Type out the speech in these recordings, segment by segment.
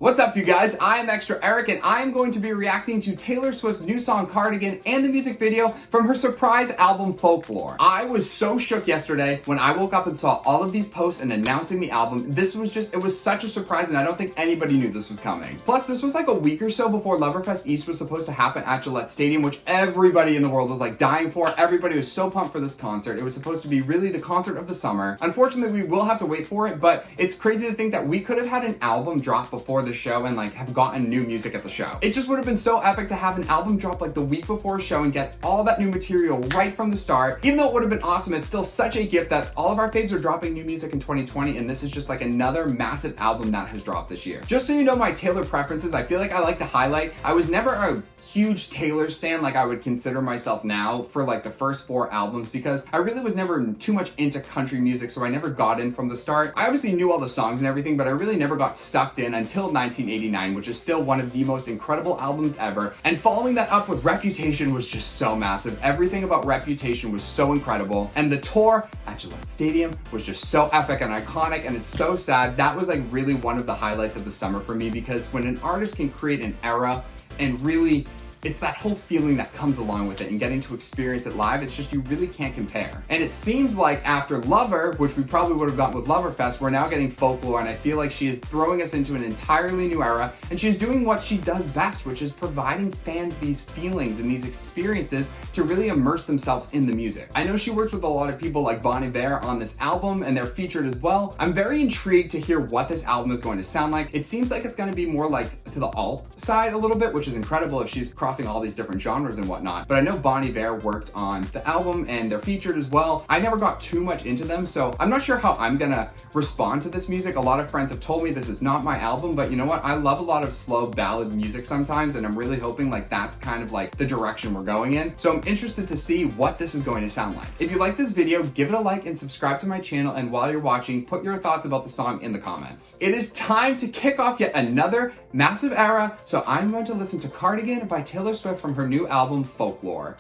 What's up, you guys? I am Extra Eric, and I am going to be reacting to Taylor Swift's new song Cardigan and the music video from her surprise album Folklore. I was so shook yesterday when I woke up and saw all of these posts and announcing the album. It was such a surprise, and I don't think anybody knew this was coming. Plus, this was like a week or so before Loverfest East was supposed to happen at Gillette Stadium, which everybody in the world was like dying for. Everybody was so pumped for this concert. It was supposed to be really the concert of the summer. Unfortunately, we will have to wait for it, but it's crazy to think that we could have had an album drop before the show and like have gotten new music at the show. It just would have been so epic to have an album drop like the week before a show and get all that new material right from the start. Even though it would have been awesome, it's still such a gift that all of our faves are dropping new music in 2020, and this is just like another massive album that has dropped this year. Just so you know my Taylor preferences, I feel like I like to highlight, I was never a huge Taylor stan like I would consider myself now for like the first 4 albums, because I really was never too much into country music, so I never got in from the start. I obviously knew all the songs and everything, but I really never got sucked in until 1989, which is still one of the most incredible albums ever. And following that up with Reputation was just so massive. Everything about Reputation was so incredible, and the tour at Gillette Stadium was just so epic and iconic, and it's so sad. That was like really one of the highlights of the summer for me, because when an artist can create an era and really, it's that whole feeling that comes along with it, and getting to experience it live, it's just, you really can't compare. And it seems like after Lover, which we probably would have gotten with Loverfest, we're now getting Folklore, and I feel like she is throwing us into an entirely new era, and she's doing what she does best, which is providing fans these feelings and these experiences to really immerse themselves in the music. I know she works with a lot of people like Bon Iver on this album, and they're featured as well. I'm very intrigued to hear what this album is going to sound like. It seems like it's going to be more like to the alt side a little bit, which is incredible if she's crossing all these different genres and whatnot. But I know Bon Iver worked on the album and they're featured as well. I never got too much into them, so I'm not sure how I'm gonna respond to this music. A lot of friends have told me this is not my album, but you know what? I love a lot of slow ballad music sometimes, and I'm really hoping like that's kind of like the direction we're going in. So I'm interested to see what this is going to sound like. If you like this video, give it a like and subscribe to my channel, and while you're watching, put your thoughts about the song in the comments. It is time to kick off yet another massive era, so I'm going to listen to Cardigan by Taylor Swift from her new album Folklore.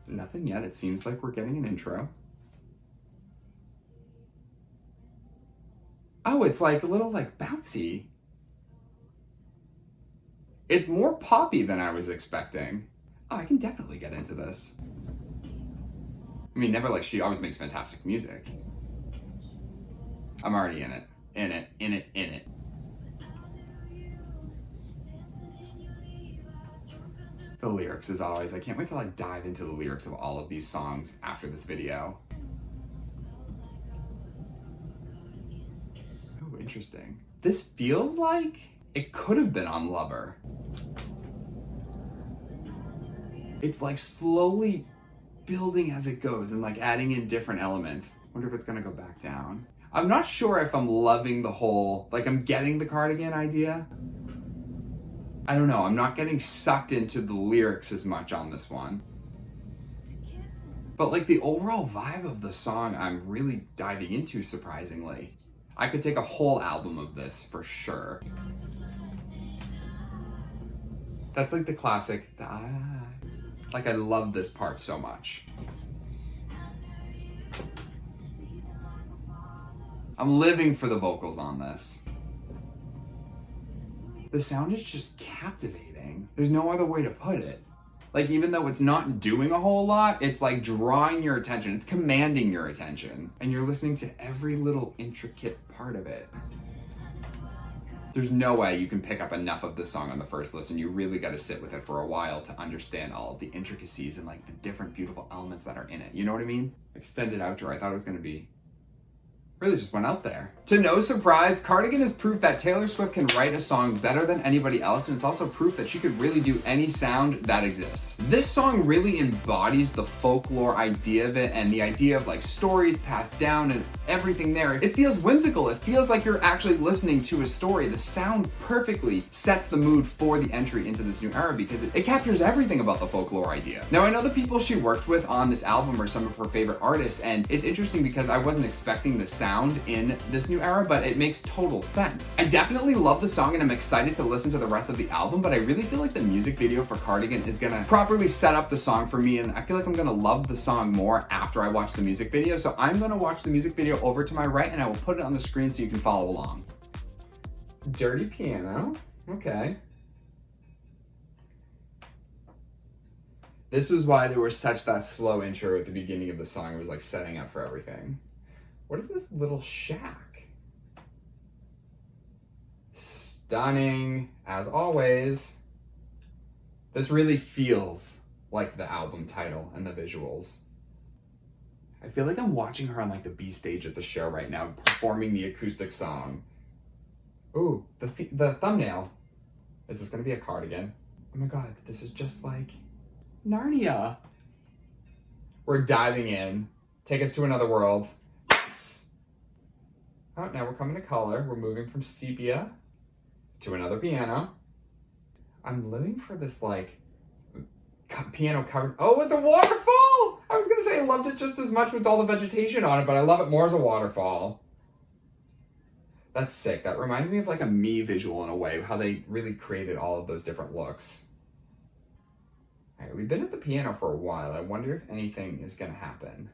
Nothing yet. It seems like we're getting an intro. Oh, it's like a little like bouncy. It's more poppy than I was expecting. Oh, I can definitely get into this. I mean, never like she always makes fantastic music. I'm already in it. In it. The lyrics, as always. I can't wait to like dive into the lyrics of all of these songs after this video. Oh, interesting. This feels like it could have been on Lover. It's like slowly building as it goes and like adding in different elements. Wonder if it's gonna go back down. I'm not sure if I'm loving the whole, like I'm getting the Cardigan idea. I don't know, I'm not getting sucked into the lyrics as much on this one. But like the overall vibe of the song, I'm really diving into, surprisingly. I could take a whole album of this for sure. That's like the classic, like I love this part so much. I'm living for the vocals on this. The sound is just captivating. There's no other way to put it. Like, even though it's not doing a whole lot, it's like drawing your attention. It's commanding your attention. And you're listening to every little intricate part of it. There's no way you can pick up enough of this song on the first listen. You really got to sit with it for a while to understand all of the intricacies and like the different beautiful elements that are in it. You know what I mean? Extended outro. I thought it was going to be really just went out there. To no surprise, Cardigan is proof that Taylor Swift can write a song better than anybody else, and it's also proof that she could really do any sound that exists. This song really embodies the folklore idea of it, and the idea of like stories passed down and everything there. It feels whimsical. It feels like you're actually listening to a story. The sound perfectly sets the mood for the entry into this new era, because it captures everything about the folklore idea. Now, I know the people she worked with on this album are some of her favorite artists, and it's interesting because I wasn't expecting the sound in this new era, but it makes total sense. I definitely love the song, and I'm excited to listen to the rest of the album, but I really feel like the music video for Cardigan is gonna properly set up the song for me, and I feel like I'm gonna love the song more after I watch the music video. So I'm gonna watch the music video over to my right, and I will put it on the screen so you can follow along. Dirty piano. Okay. This was why there was such that slow intro at the beginning of the song. It was like setting up for everything. What is this little shack? Stunning, as always. This really feels like the album title and the visuals. I feel like I'm watching her on like the B stage at the show right now, performing the acoustic song. Ooh, the thumbnail. Is this gonna be a cardigan? Oh my god, this is just like Narnia. We're diving in. Take us to another world. Yes! Oh, now we're coming to color. We're moving from sepia to another piano. I'm living for this like piano covered. Oh, it's a waterfall! I was gonna say I loved it just as much with all the vegetation on it, but I love it more as a waterfall. That's sick. That reminds me of like a Me visual in a way, how they really created all of those different looks. All right, we've been at the piano for a while. I wonder if anything is gonna happen.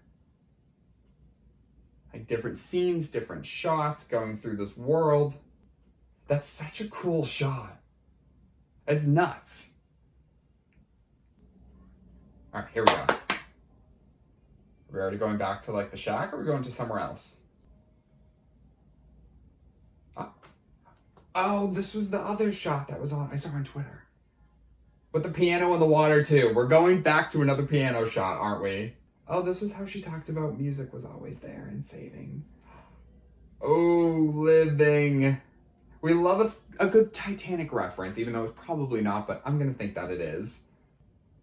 Like different scenes, different shots going through this world. That's such a cool shot. It's nuts. All right, here we go. Are we already going back to like the shack, or are we going to somewhere else? Oh, this was the other shot that was I saw on Twitter. With the piano in the water too. We're going back to another piano shot, aren't we? Oh, this was how she talked about music was always there and saving. Oh, living. We love a good Titanic reference, even though it's probably not, but I'm gonna think that it is.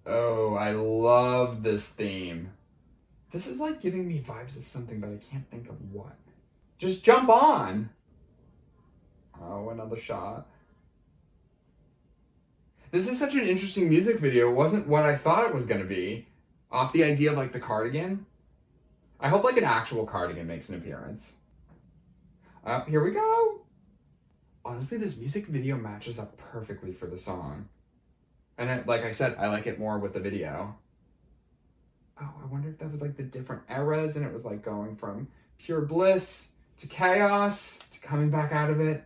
Oh, I love this theme. This is like giving me vibes of something, but I can't think of what. Just jump on. Oh, another shot. This is such an interesting music video. It wasn't what I thought it was going to be. Off the idea of like the cardigan. I hope like an actual cardigan makes an appearance. Here we go. Honestly, this music video matches up perfectly for the song. And like I said, I like it more with the video. Oh, I wonder if that was like the different eras and it was like going from pure bliss to chaos to coming back out of it.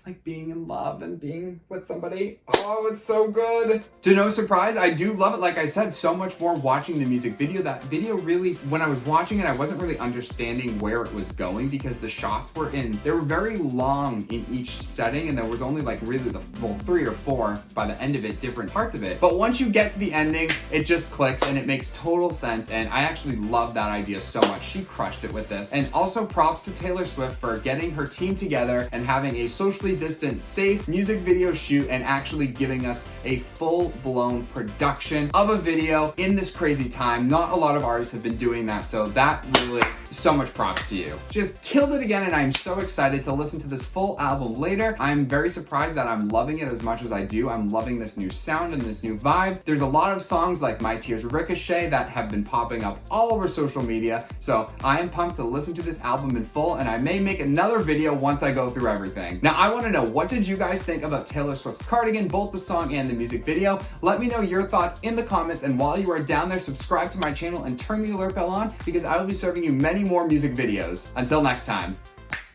Like being in love and being with somebody. Oh, it's so good. To no surprise, I do love it. Like I said, so much more watching the music video. That video really, when I was watching it, I wasn't really understanding where it was going because the shots they were very long in each setting and there was only like really well, 3 or 4 by the end of it, different parts of it. But once you get to the ending, it just clicks and it makes total sense. And I actually love that idea so much. She crushed it with this. And also props to Taylor Swift for getting her team together and having a socially distant, safe music video shoot and actually giving us a full-blown production of a video in this crazy time. Not a lot of artists have been doing that, so that really, so much props to you. Just killed it again, and I'm so excited to listen to this full album later. I'm very surprised that I'm loving it as much as I do. I'm loving this new sound and this new vibe. There's a lot of songs like My Tears Ricochet that have been popping up all over social media, so I am pumped to listen to this album in full, and I may make another video once I go through everything. Now, I want to know, what did you guys think about Taylor Swift's Cardigan, both the song and the music video? Let me know your thoughts in the comments, and while you are down there, subscribe to my channel and turn the alert bell on because I will be serving you many more music videos. Until next time.